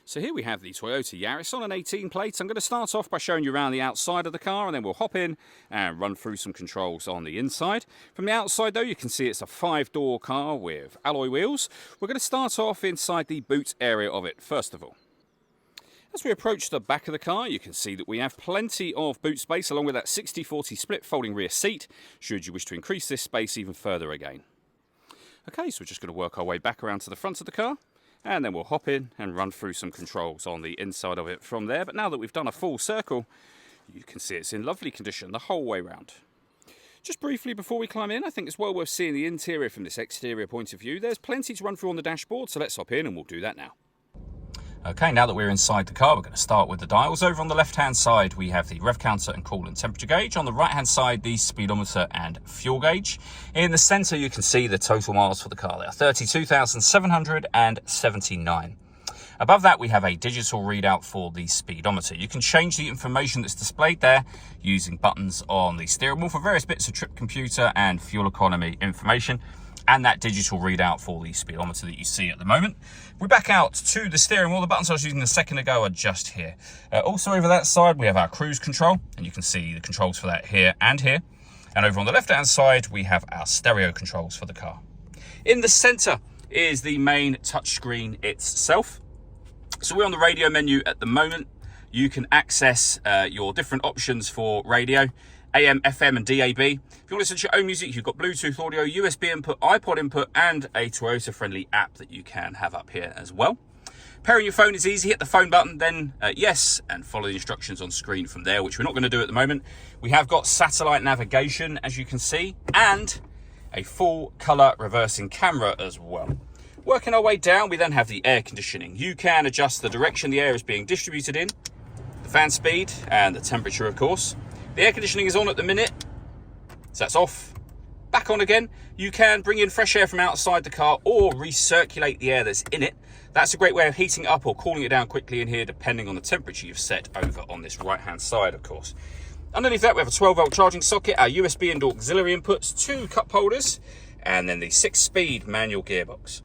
So here we have the Toyota Yaris on an 18 plate. I'm going to start off by showing you around the outside of the car, and then we'll hop in and run through some controls on the inside. From the outside though, you can see it's a 5-door car with alloy wheels. We're going to start off inside the boot area of it first of all. As we approach the back of the car, you can see that we have plenty of boot space along with that 60-40 split folding rear seat, should you wish to increase this space even further again. Okay, so we're just going to work our way back around to the front of the car, and then we'll hop in and run through some controls on the inside of it from there. But now that we've done a full circle, you can see it's in lovely condition the whole way round. Just briefly before we climb in, I think it's well worth seeing the interior from this exterior point of view. There's plenty to run through on the dashboard, so let's hop in and we'll do that now. Okay, now that we're inside the car, we're going to start with the dials. Over on the left-hand side, we have the rev counter and coolant temperature gauge. On the right-hand side, the speedometer and fuel gauge. In the centre, you can see the total miles for the car there, 32,779. Above that, we have a digital readout for the speedometer. You can change the information that's displayed there using buttons on the steering wheel for various bits of trip computer and fuel economy information, and that digital readout for the speedometer that you see at the moment. We're back out to the steering wheel. The buttons I was using a second ago are just here. Also over that side, we have our cruise control, and you can see the controls for that here and here. And over on the left-hand side, we have our stereo controls for the car. In the center is the main touchscreen itself. So we're on the radio menu at the moment. You can access your different options for radio, AM, FM and DAB. If you want to listen to your own music, you've got Bluetooth audio, USB input, iPod input and a Toyota friendly app that you can have up here as well. Pairing your phone is easy. Hit the phone button, then yes, and follow the instructions on screen from there, which we're not going to do at the moment. We have got satellite navigation, as you can see, and a full color reversing camera as well. Working our way down, we then have the air conditioning. You can adjust the direction the air is being distributed in, the fan speed and the temperature, of course. The air conditioning is on at the minute, so that's off. Back on again. You can bring in fresh air from outside the car or recirculate the air that's in it. That's a great way of heating it up or cooling it down quickly in here, depending on the temperature you've set over on this right-hand side, of course. Underneath that, we have a 12-volt charging socket, our USB and auxiliary inputs, 2 cup holders, and then the 6-speed manual gearbox.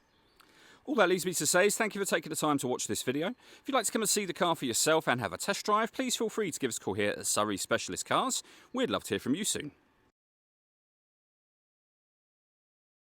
All that leaves me to say is thank you for taking the time to watch this video. If you'd like to come and see the car for yourself and have a test drive, please feel free to give us a call here at Surrey Specialist Cars. We'd love to hear from you soon.